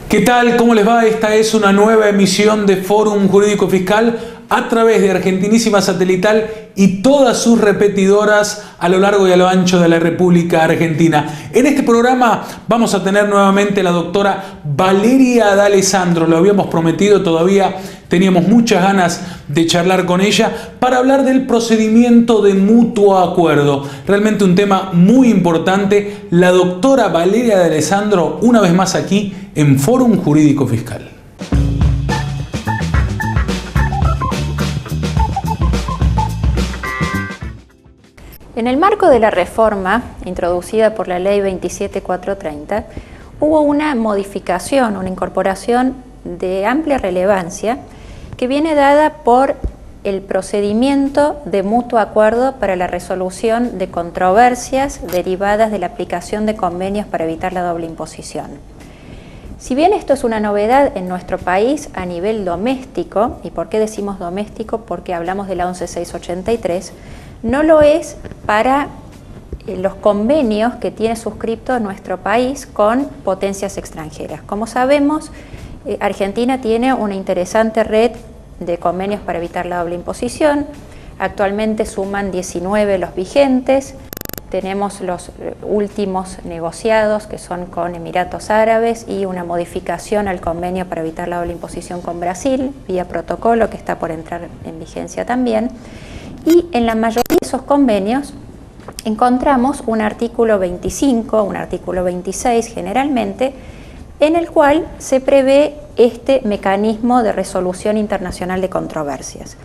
¿Qué tal? ¿Cómo les va? Esta es una nueva emisión de Fórum Jurídico Fiscal a través de Argentinísima Satelital y todas sus repetidoras a lo largo y a lo ancho de la República Argentina. En este programa vamos a tener nuevamente a la doctora Valeria D'Alessandro. Lo habíamos prometido, todavía teníamos muchas ganas de charlar con ella para hablar del procedimiento de mutuo acuerdo. Realmente un tema muy importante. La doctora Valeria D'Alessandro, una vez más aquí en Fórum Jurídico Fiscal. En el marco de la reforma introducida por la Ley 27430, hubo una modificación, una incorporación de amplia relevancia que viene dada por el procedimiento de mutuo acuerdo para la resolución de controversias derivadas de la aplicación de convenios para evitar la doble imposición. Si bien esto es una novedad en nuestro país a nivel doméstico, ¿y por qué decimos doméstico? Porque hablamos de la 11683, no lo es para los convenios que tiene suscrito nuestro país con potencias extranjeras. Como sabemos, Argentina tiene una interesante red de convenios para evitar la doble imposición. Actualmente suman 19 los vigentes. Tenemos los últimos negociados que son con Emiratos Árabes y una modificación al convenio para evitar la doble imposición con Brasil, vía protocolo, que está por entrar en vigencia también. Y en la mayoría de esos convenios encontramos un artículo 25, un artículo 26 generalmente, en el cual se prevé este mecanismo de resolución internacional de controversias.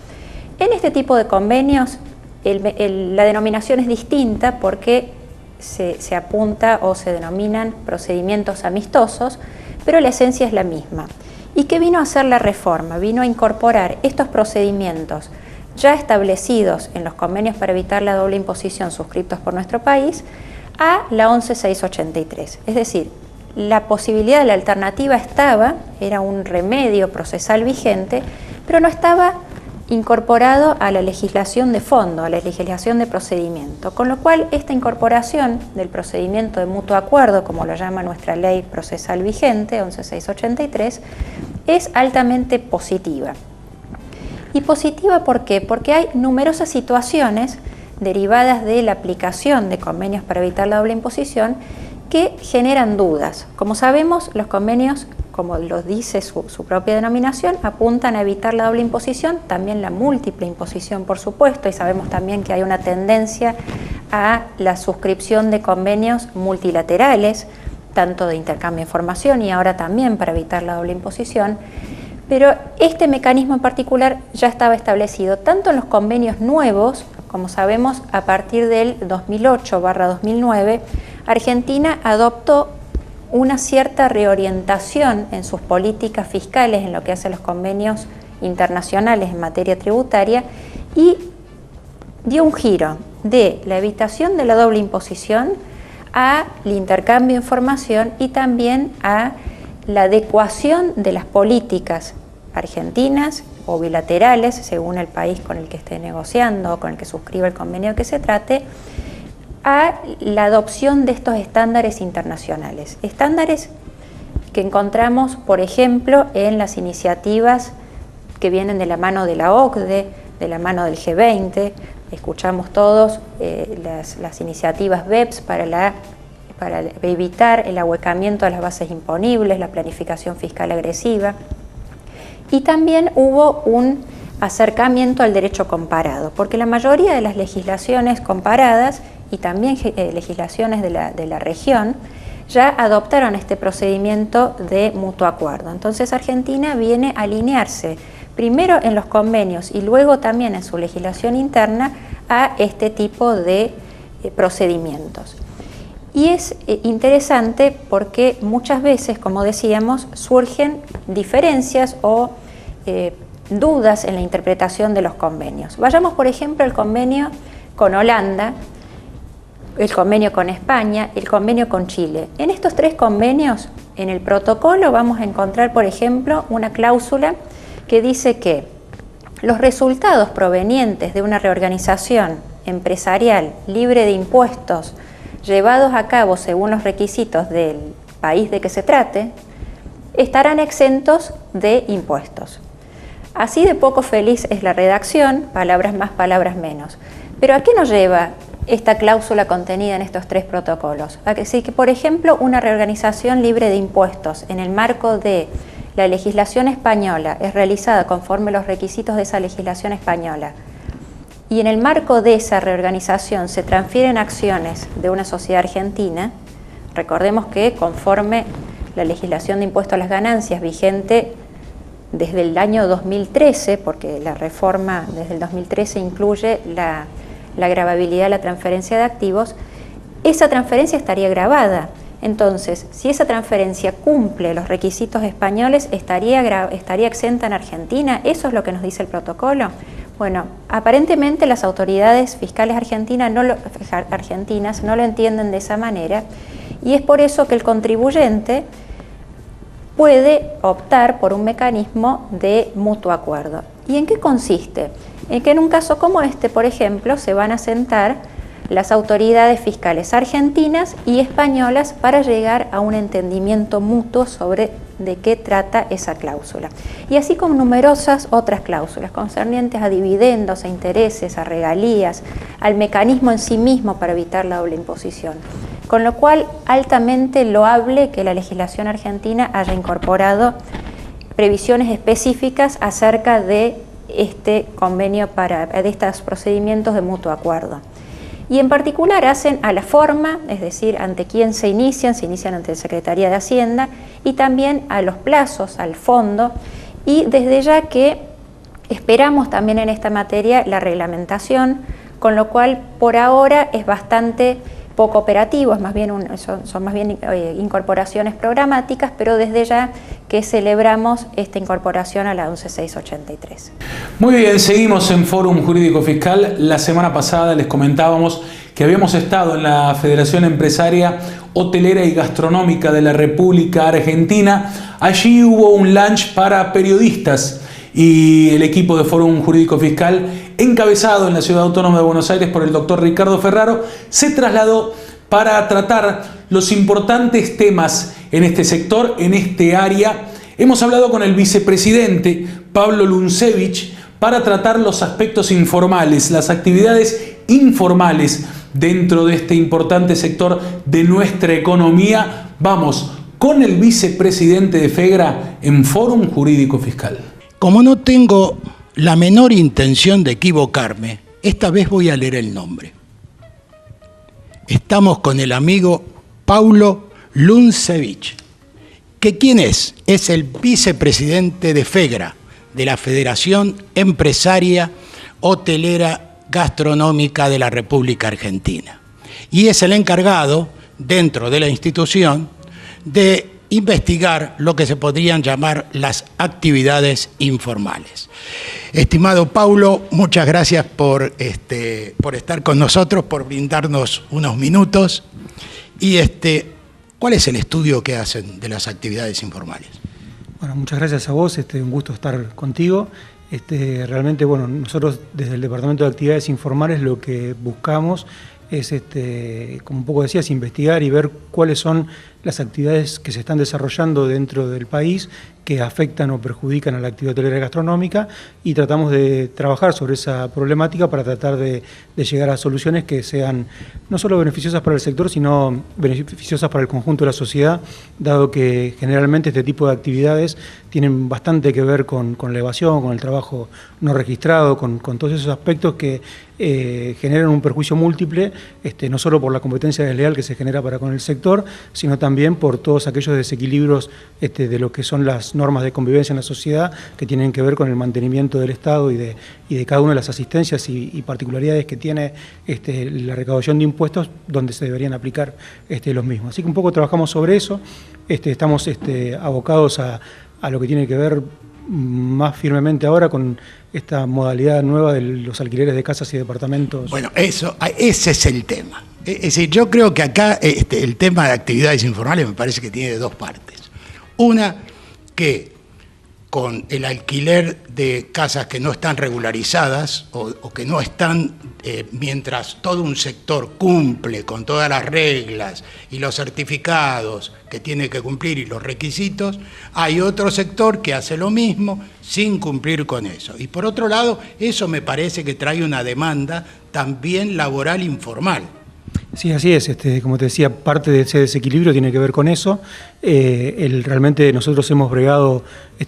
En este tipo de convenios la denominación es distinta porque se apunta o se denominan procedimientos amistosos, pero la esencia es la misma. ¿Y qué vino a hacer la reforma? Vino a incorporar estos procedimientos ya establecidos en los convenios para evitar la doble imposición suscritos por nuestro país a la 11683. Es decir, la posibilidad de la alternativa estaba, era un remedio procesal vigente, pero no estaba incorporado a la legislación de fondo, a la legislación de procedimiento, con lo cual esta incorporación del procedimiento de mutuo acuerdo, como lo llama nuestra ley procesal vigente, 11683, es altamente positiva. ¿Y positiva por qué? Porque hay numerosas situaciones derivadas de la aplicación de convenios para evitar la doble imposición que generan dudas. Como sabemos, los convenios, como lo dice su propia denominación, apuntan a evitar la doble imposición, también la múltiple imposición, por supuesto, y sabemos también que hay una tendencia a la suscripción de convenios multilaterales, tanto de intercambio de información y ahora también para evitar la doble imposición. Pero este mecanismo en particular ya estaba establecido tanto en los convenios nuevos, como sabemos, a partir del 2008/2009, Argentina adoptó una cierta reorientación en sus políticas fiscales en lo que hace a los convenios internacionales en materia tributaria y dio un giro de la evitación de la doble imposición al intercambio de información y también a la adecuación de las políticas argentinas o bilaterales, según el país con el que esté negociando o con el que suscriba el convenio que se trate, a la adopción de estos estándares internacionales. Estándares que encontramos, por ejemplo, en las iniciativas que vienen de la mano de la OCDE, de la mano del G20. Escuchamos todos las iniciativas BEPS para evitar el ahuecamiento de las bases imponibles, la planificación fiscal agresiva. Y también hubo un acercamiento al derecho comparado, porque la mayoría de las legislaciones comparadas y también legislaciones de la región ya adoptaron este procedimiento de mutuo acuerdo. Entonces Argentina viene a alinearse primero en los convenios y luego también en su legislación interna a este tipo de procedimientos. Y es interesante porque muchas veces, como decíamos, surgen diferencias o dudas en la interpretación de los convenios. Vayamos, por ejemplo, al convenio con Holanda, el convenio con España, el convenio con Chile. En estos tres convenios En el protocolo vamos a encontrar, por ejemplo, una cláusula que dice que los resultados provenientes de una reorganización empresarial libre de impuestos llevados a cabo según los requisitos del país de que se trate, estarán exentos de impuestos. Así de poco feliz es la redacción, palabras más, palabras menos. Pero ¿a qué nos lleva esta cláusula contenida en estos tres protocolos? A que sí, que por ejemplo una reorganización libre de impuestos en el marco de la legislación española es realizada conforme los requisitos de esa legislación española y en el marco de esa reorganización se transfieren acciones de una sociedad argentina, recordemos que conforme la legislación de impuesto a las ganancias vigente desde el año 2013, porque la reforma desde el 2013 incluye la gravabilidad de la transferencia de activos, esa transferencia estaría gravada. Entonces, si esa transferencia cumple los requisitos españoles, ¿estaría exenta en Argentina? ¿Eso es lo que nos dice el protocolo? Bueno, aparentemente las autoridades fiscales argentinas no lo entienden de esa manera y es por eso que el contribuyente puede optar por un mecanismo de mutuo acuerdo. ¿Y en qué consiste? En que en un caso como este, por ejemplo, se van a sentar las autoridades fiscales argentinas y españolas para llegar a un entendimiento mutuo sobre de qué trata esa cláusula. Y así como numerosas otras cláusulas concernientes a dividendos, a intereses, a regalías, al mecanismo en sí mismo para evitar la doble imposición. Con lo cual, altamente loable que la legislación argentina haya incorporado previsiones específicas acerca de este convenio de estos procedimientos de mutuo acuerdo. Y en particular hacen a la forma, es decir, ante quién se inician ante la Secretaría de Hacienda, y también a los plazos, al fondo, y desde ya que esperamos también en esta materia la reglamentación, con lo cual por ahora es bastante poco operativo, es más bien son más bien incorporaciones programáticas, pero desde ya que celebramos esta incorporación a la 11683. Muy bien, seguimos en Fórum Jurídico Fiscal. La semana pasada les comentábamos que habíamos estado en la Federación Empresaria Hotelera y Gastronómica de la República Argentina. Allí hubo un lunch para periodistas y el equipo de Fórum Jurídico Fiscal, encabezado en la Ciudad Autónoma de Buenos Aires por el doctor Ricardo Ferraro, se trasladó para tratar los importantes temas en este sector, en este área. Hemos hablado con el vicepresidente Pablo Luncevich para tratar los aspectos informales, las actividades informales dentro de este importante sector de nuestra economía. Vamos con el vicepresidente de FEGRA en Fórum Jurídico Fiscal. Como no tengo la menor intención de equivocarme, esta vez voy a leer el nombre. Estamos con el amigo Pablo Luncevich, que ¿quién es? Es el vicepresidente de FEGRA, de la Federación Empresaria Hotelera Gastronómica de la República Argentina. Y es el encargado, dentro de la institución, de investigar lo que se podrían llamar las actividades informales. Estimado Paulo, muchas gracias por estar con nosotros, por brindarnos unos minutos. Y ¿cuál es el estudio que hacen de las actividades informales? Bueno, muchas gracias a vos, un gusto estar contigo. Realmente, bueno, nosotros desde el Departamento de Actividades Informales lo que buscamos es, como un poco decías, investigar y ver cuáles son las actividades que se están desarrollando dentro del país que afectan o perjudican a la actividad hotelera y gastronómica, y tratamos de trabajar sobre esa problemática para tratar de llegar a soluciones que sean no solo beneficiosas para el sector, sino beneficiosas para el conjunto de la sociedad, dado que generalmente este tipo de actividades tienen bastante que ver con la evasión, con el trabajo no registrado, con todos esos aspectos que generan un perjuicio múltiple, no solo por la competencia desleal que se genera para con el sector, sino también por todos aquellos desequilibrios de lo que son las normas de convivencia en la sociedad, que tienen que ver con el mantenimiento del Estado y de cada una de las asistencias y particularidades que tiene la recaudación de impuestos, donde se deberían aplicar los mismos. Así que un poco trabajamos sobre eso, estamos abocados a lo que tiene que ver más firmemente ahora con esta modalidad nueva de los alquileres de casas y departamentos. Bueno, ese es el tema. Es decir, yo creo que acá el tema de actividades informales me parece que tiene dos partes. Una, que con el alquiler de casas que no están regularizadas o que no están, mientras todo un sector cumple con todas las reglas y los certificados que tiene que cumplir y los requisitos, hay otro sector que hace lo mismo sin cumplir con eso. Y por otro lado, eso me parece que trae una demanda también laboral informal. Sí, así es. Como te decía, parte de ese desequilibrio tiene que ver con eso. Realmente nosotros hemos bregado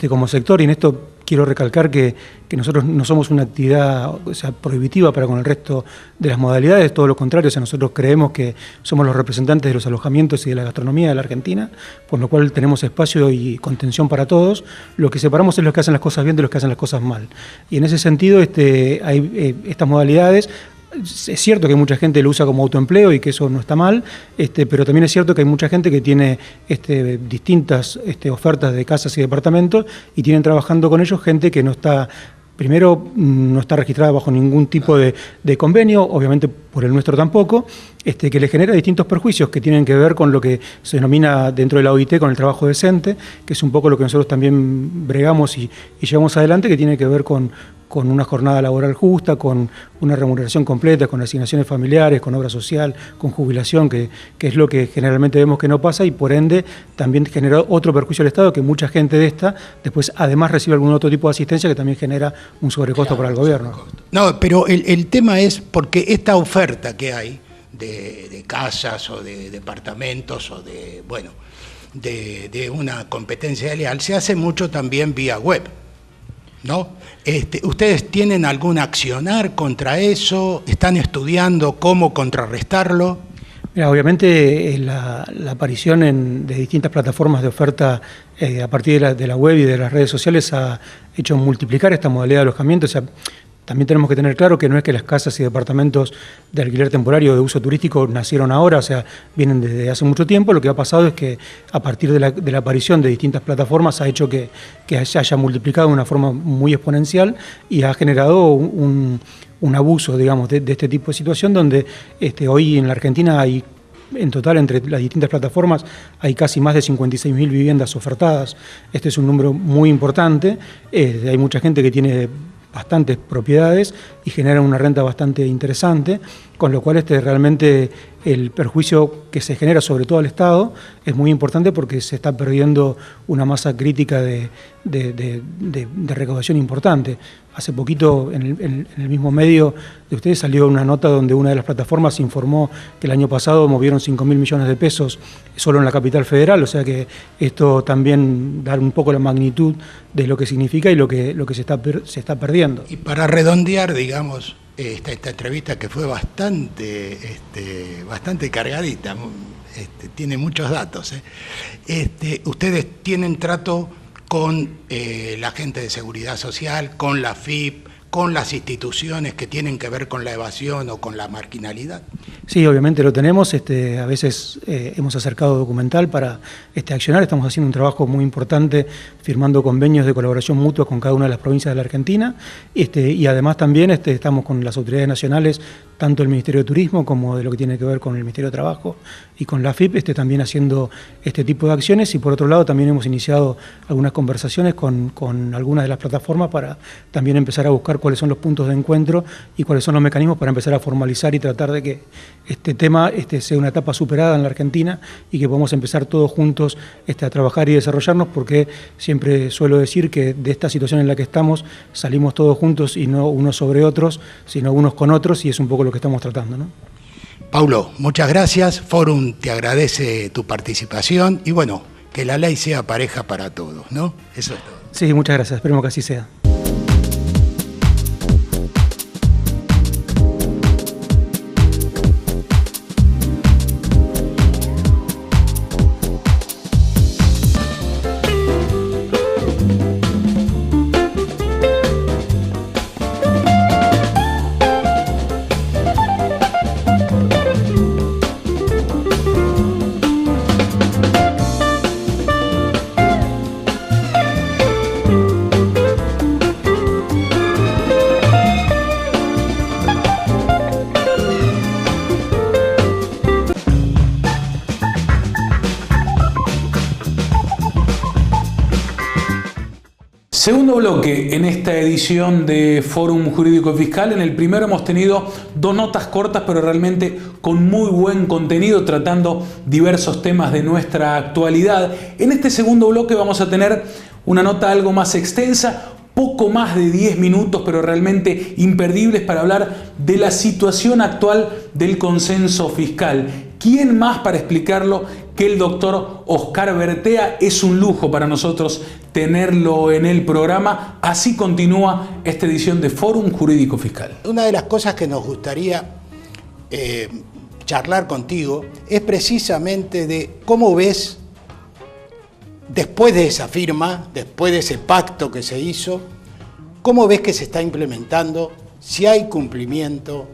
como sector, y en esto quiero recalcar que nosotros no somos una actividad prohibitiva para con el resto de las modalidades, todo lo contrario. Nosotros creemos que somos los representantes de los alojamientos y de la gastronomía de la Argentina, por lo cual tenemos espacio y contención para todos. Lo que separamos es los que hacen las cosas bien de los que hacen las cosas mal. Y en ese sentido hay estas modalidades. Es cierto que mucha gente lo usa como autoempleo y que eso no está mal, pero también es cierto que hay mucha gente que tiene distintas ofertas de casas y departamentos y tienen trabajando con ellos gente que no está, primero, no está registrada bajo ningún tipo de convenio, obviamente por el nuestro tampoco, que le genera distintos perjuicios que tienen que ver con lo que se denomina dentro de la OIT con el trabajo decente, que es un poco lo que nosotros también bregamos y llevamos adelante, que tiene que ver con una jornada laboral justa, con una remuneración completa, con asignaciones familiares, con obra social, con jubilación, que es lo que generalmente vemos que no pasa, y por ende también genera otro perjuicio al Estado, que mucha gente de esta después además recibe algún otro tipo de asistencia que también genera un sobrecosto para el gobierno. No, pero el tema es porque esta oferta que hay de casas o de departamentos o de una competencia leal se hace mucho también vía web, ¿no? ¿Ustedes tienen algún accionar contra eso? ¿Están estudiando cómo contrarrestarlo? Mira, obviamente la aparición de distintas plataformas de oferta a partir de la web y de las redes sociales ha hecho multiplicar esta modalidad de alojamiento. O sea, también tenemos que tener claro que no es que las casas y departamentos de alquiler temporario de uso turístico nacieron ahora, o sea, vienen desde hace mucho tiempo. Lo que ha pasado es que a partir de la aparición de distintas plataformas ha hecho que se haya multiplicado de una forma muy exponencial y ha generado un abuso, digamos, de este tipo de situación, donde hoy en la Argentina hay, en total, entre las distintas plataformas, hay casi más de 56.000 viviendas ofertadas. Este es un número muy importante. Hay mucha gente que tiene bastantes propiedades y generan una renta bastante interesante, con lo cual realmente el perjuicio que se genera sobre todo al Estado es muy importante porque se está perdiendo una masa crítica de recaudación importante. Hace poquito en el mismo medio de ustedes salió una nota donde una de las plataformas informó que el año pasado movieron 5.000 millones de pesos solo en la capital federal, o sea que esto también da un poco la magnitud de lo que significa y lo que se está perdiendo. Y para redondear, digamos, esta entrevista que fue bastante cargadita, tiene muchos datos. Ustedes tienen trato con la gente de Seguridad Social, con la AFIP, con las instituciones que tienen que ver con la evasión o con la marginalidad. Sí, obviamente lo tenemos. A veces hemos acercado documental para accionar. Estamos haciendo un trabajo muy importante firmando convenios de colaboración mutua con cada una de las provincias de la Argentina. Y además también estamos con las autoridades nacionales, tanto el Ministerio de Turismo como de lo que tiene que ver con el Ministerio de Trabajo y con la AFIP, también haciendo este tipo de acciones. Y por otro lado también hemos iniciado algunas conversaciones con algunas de las plataformas para también empezar a buscar cuáles son los puntos de encuentro y cuáles son los mecanismos para empezar a formalizar y tratar de que este tema sea una etapa superada en la Argentina y que podamos empezar todos juntos a trabajar y desarrollarnos, porque siempre suelo decir que de esta situación en la que estamos salimos todos juntos y no unos sobre otros, sino unos con otros, y es un poco lo que estamos tratando, ¿no? Paulo, muchas gracias. Forum te agradece tu participación y bueno, que la ley sea pareja para todos, ¿no? Eso es todo. Sí, muchas gracias. Esperemos que así sea. Segundo bloque en esta edición de Fórum Jurídico Fiscal. En el primero hemos tenido 2 notas cortas, pero realmente con muy buen contenido, tratando diversos temas de nuestra actualidad. En este segundo bloque vamos a tener una nota algo más extensa, poco más de 10 minutos, pero realmente imperdibles para hablar de la situación actual del consenso fiscal. ¿Quién más para explicarlo que el doctor Oscar Bertea? Es un lujo para nosotros tenerlo en el programa. Así continúa esta edición de Fórum Jurídico Fiscal. Una de las cosas que nos gustaría charlar contigo es precisamente de cómo ves, después de esa firma, después de ese pacto que se hizo, cómo ves que se está implementando, si hay cumplimiento,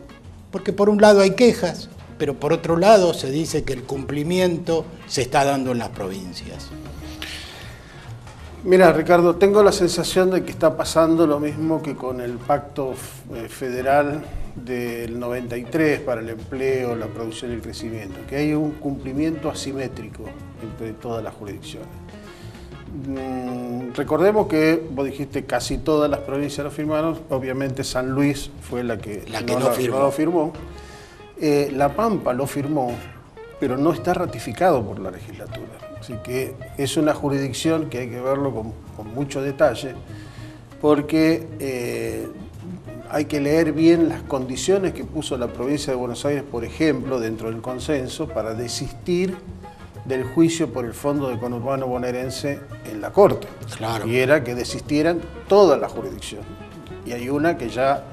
porque por un lado hay quejas, pero por otro lado se dice que el cumplimiento se está dando en las provincias. Mira, Ricardo, tengo la sensación de que está pasando lo mismo que con el Pacto Federal del 93 para el empleo, la producción y el crecimiento, que hay un cumplimiento asimétrico entre todas las jurisdicciones. Recordemos que, vos dijiste, casi todas las provincias lo firmaron, obviamente San Luis fue la que no lo firmó. La Pampa lo firmó, pero no está ratificado por la legislatura. Así que es una jurisdicción que hay que verlo con mucho detalle, porque hay que leer bien las condiciones que puso la provincia de Buenos Aires, por ejemplo, dentro del consenso, para desistir del juicio por el Fondo de Conurbano Bonaerense en la Corte. Claro. Y era que desistieran toda la jurisdicción. Y hay una que ya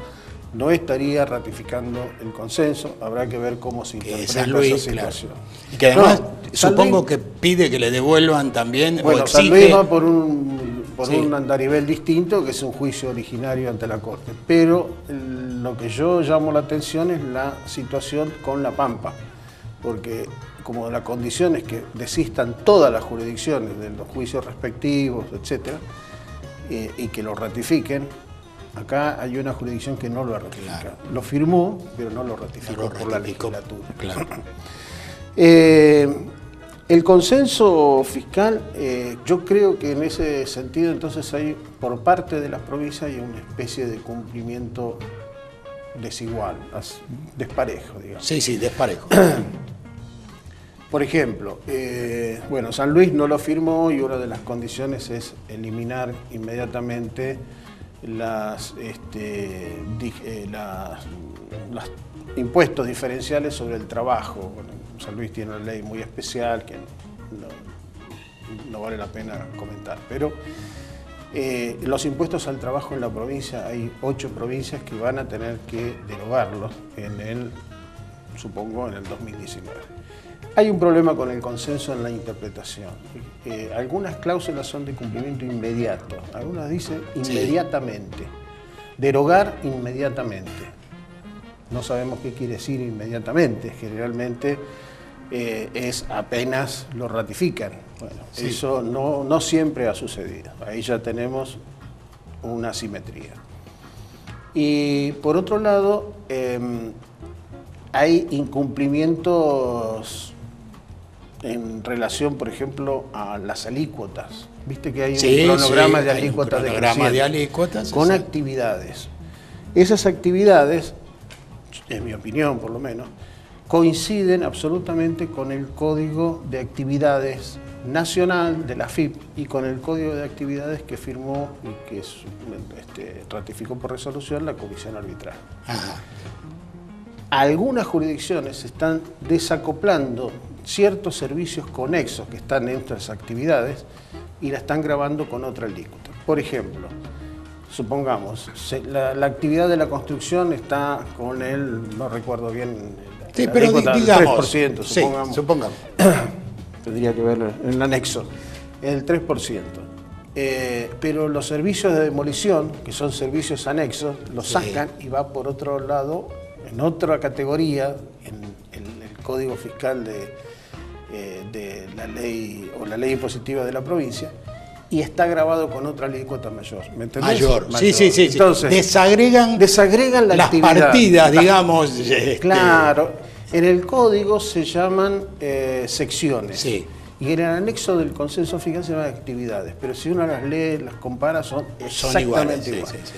no estaría ratificando el consenso, habrá que ver cómo se interpreta San Luis, esa situación. Claro. Y que además supongo Luis, que pide que le devuelvan también, bueno, o exige... San Luis va por Sí. un andarivel distinto, que es un juicio originario ante la Corte. Pero lo que yo llamo la atención es la situación con La Pampa, porque como la condición es que desistan todas las jurisdicciones de los juicios respectivos, etcétera, y que lo ratifiquen. Acá hay una jurisdicción que no lo ratifica. Claro. Lo firmó, pero no lo ratificó, por la legislatura. Claro. El consenso fiscal, yo creo que en ese sentido entonces hay, por parte de las provincias, hay una especie de cumplimiento desigual, desparejo, digamos. Sí, sí, desparejo. Por ejemplo, bueno, San Luis no lo firmó y una de las condiciones es eliminar inmediatamente los impuestos diferenciales sobre el trabajo. Bueno, San Luis tiene una ley muy especial que no vale la pena comentar, pero los impuestos al trabajo en la provincia, hay 8 provincias que van a tener que derogarlos supongo, en el 2019. Hay un problema con el consenso en la interpretación. Algunas cláusulas son de cumplimiento inmediato, algunas dicen inmediatamente. Sí. Derogar inmediatamente. No sabemos qué quiere decir inmediatamente, generalmente es apenas lo ratifican. Bueno, sí. Eso no siempre ha sucedido, ahí ya tenemos una asimetría. Y por otro lado, hay incumplimientos en relación, por ejemplo, a las alícuotas. Viste que hay un cronograma de alícuotas con actividades. Esas actividades, en mi opinión por lo menos, coinciden absolutamente con el Código de Actividades Nacional de la AFIP y con el Código de Actividades que firmó y que ratificó por resolución la Comisión Arbitral. Ajá. Algunas jurisdicciones están desacoplando ciertos servicios conexos que están en estas actividades y la están grabando con otra alícuota. Por ejemplo, supongamos, la actividad de la construcción está con no recuerdo bien, sí, pero digamos, 3%, supongamos. Sí, supongamos. Tendría que ver en el anexo, el 3%. Pero los servicios de demolición, que son servicios anexos, los sacan y va por otro lado, en otra categoría, en el Código Fiscal de la ley o la ley impositiva de la provincia, y está grabado con otra alícuota mayor. ¿Me entendés? Mayor. Sí. Entonces, desagregan las partidas, digamos. Claro. En el código se llaman secciones. Sí. Y en el anexo del consenso fiscal se llaman actividades, pero si uno las lee, las compara, son exactamente iguales.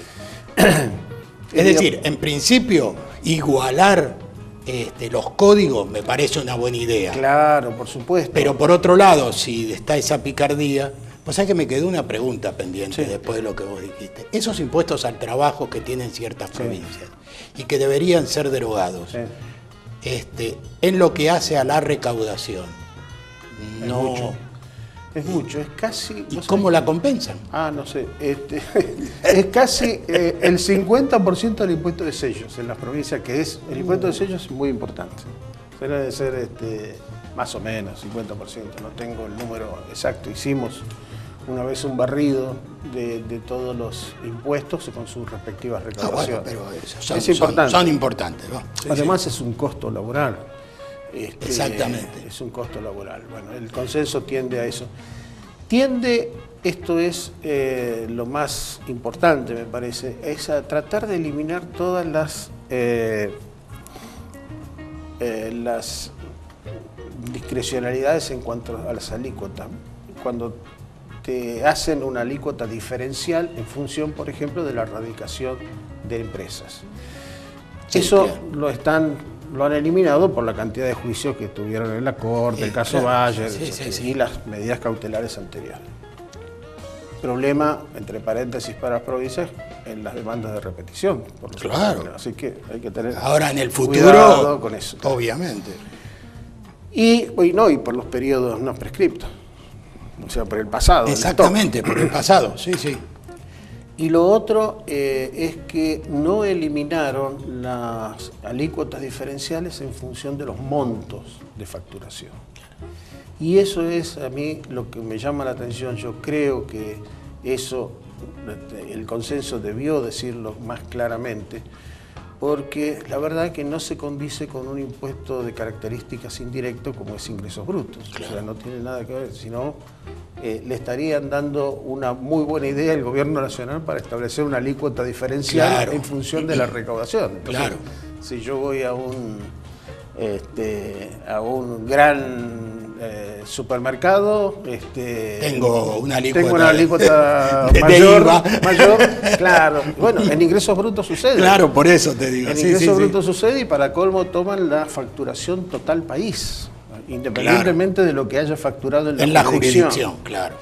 Es decir, en principio, igualar los códigos me parece una buena idea. Claro, por supuesto. Pero por otro lado, si está esa picardía, pues es que me quedó una pregunta pendiente después de lo que vos dijiste. Esos impuestos al trabajo que tienen ciertas provincias y que deberían ser derogados, en lo que hace a la recaudación, Es mucho, es casi... ¿Y cómo la compensan? No sé. Es casi el 50% del impuesto de sellos en las provincias, que es... El impuesto de sellos es muy importante. Debe ser más o menos 50%, no tengo el número exacto. Hicimos una vez un barrido de todos los impuestos con sus respectivas recaudaciones. Bueno, pero es importante. Son importantes, ¿no? Además es un costo laboral. Exactamente. Es un costo laboral. Bueno, el consenso tiende a eso. Esto es lo más importante, me parece, es a tratar de eliminar todas las discrecionalidades en cuanto a las alícuotas. Cuando te hacen una alícuota diferencial en función, por ejemplo, de la radicación de empresas. Eso lo han eliminado por la cantidad de juicios que tuvieron en la Corte, el caso Bayer y las medidas cautelares anteriores. Problema, entre paréntesis, para las provincias en las demandas de repetición. Claro. Así que hay que tener ahora en el futuro, cuidado con eso. Obviamente. Y por los periodos no prescriptos. O sea, por el pasado. Exactamente, por el pasado, sí. Y lo otro es que no eliminaron las alícuotas diferenciales en función de los montos de facturación. Y eso es a mí lo que me llama la atención. Yo creo que eso, el consenso debió decirlo más claramente, porque la verdad que no se condice con un impuesto de características indirectas como es ingresos brutos. Claro. O sea, no tiene nada que ver, sino le estarían dando una muy buena idea al gobierno nacional para establecer una alícuota diferencial en función de la recaudación. Entonces, si yo voy a un gran supermercado, tengo una alícuota mayor, claro. Bueno, en ingresos brutos sucede. Claro, por eso te digo. En ingresos brutos sucede, y para colmo toman la facturación total país, independientemente de lo que haya facturado en la jurisdicción. Claro.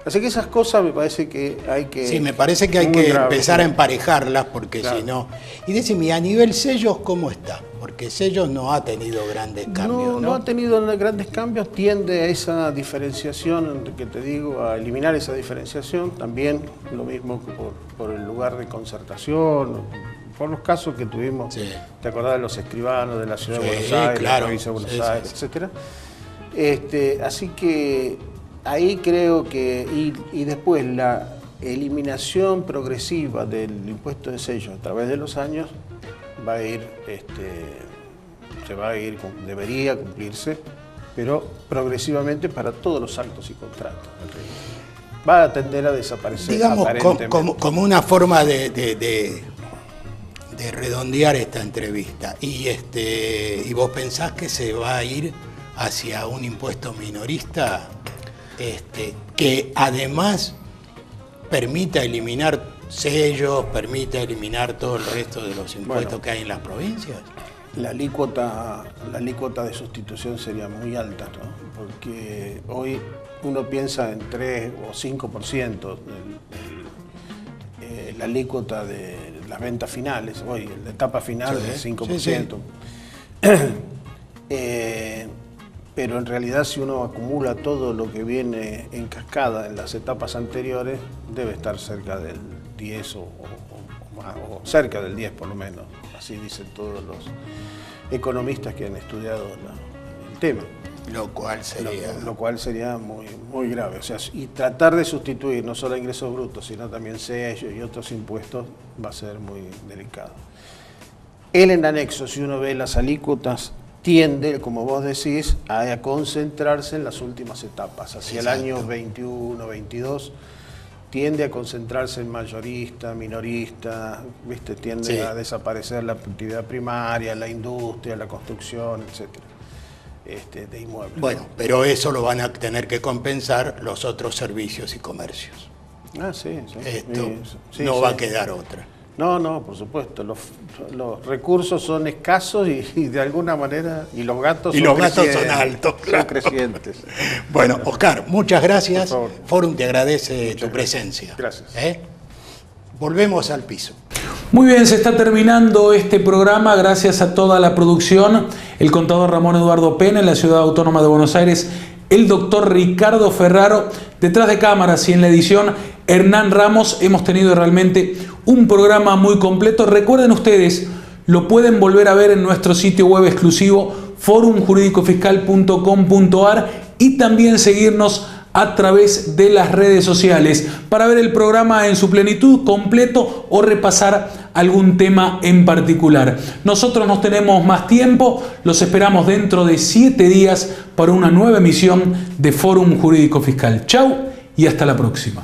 Así que esas cosas me parece que hay que... Sí, me parece que hay que empezar a emparejarlas, porque si no... Y decime, a nivel sellos, ¿cómo está? Porque sellos no ha tenido grandes cambios, ¿no? No ha tenido grandes cambios, tiende a esa diferenciación, que te digo, a eliminar esa diferenciación. También lo mismo que por el lugar de concertación, por los casos que tuvimos, ¿te acordás de los escribanos de la Ciudad de Buenos Aires, la provincia de Buenos Aires, etcétera? Así que ahí creo que, y después la eliminación progresiva del impuesto de sellos a través de los años va a ir, debería cumplirse, pero progresivamente para todos los actos y contratos. Va a tender a desaparecer. Digamos, como una forma de redondear esta entrevista. Y vos pensás que se va a ir hacia un impuesto minorista que además permita eliminar sellos, permita eliminar todo el resto de los impuestos que hay en las provincias? La alícuota de sustitución sería muy alta, ¿no? Porque hoy uno piensa en 3 o 5% la alícuota de las ventas finales. Hoy la etapa final es 5%. Pero en realidad, si uno acumula todo lo que viene en cascada en las etapas anteriores, debe estar cerca del 10 o más, o cerca del 10 por lo menos. Así dicen todos los economistas que han estudiado el tema. Lo cual sería muy, muy grave. O sea, y tratar de sustituir no solo ingresos brutos, sino también sellos y otros impuestos va a ser muy delicado. En el anexo, si uno ve las alícuotas, tiende, como vos decís, a concentrarse en las últimas etapas. Hacia el año 21, 22, tiende a concentrarse en mayorista, minorista, ¿viste? Tiende a desaparecer la actividad primaria, la industria, la construcción, etc. de inmuebles. Bueno, pero eso lo van a tener que compensar los otros servicios y comercios. Sí. Esto no va a quedar otra. No, por supuesto. Los recursos son escasos y de alguna manera, y los gastos son altos. Son crecientes. Bueno, Oscar, muchas gracias. Fórum te agradece tu presencia. Gracias. Volvemos al piso. Muy bien, se está terminando este programa gracias a toda la producción, el contador Ramón Eduardo Pena en la Ciudad Autónoma de Buenos Aires, el doctor Ricardo Ferraro, detrás de cámaras y en la edición Hernán Ramos. Hemos tenido realmente un programa muy completo. Recuerden ustedes, lo pueden volver a ver en nuestro sitio web exclusivo forumjuridicofiscal.com.ar y también seguirnos a través de las redes sociales para ver el programa en su plenitud, completo o repasar algún tema en particular. Nosotros no tenemos más tiempo, los esperamos dentro de 7 días para una nueva emisión de Fórum Jurídico Fiscal. Chau y hasta la próxima.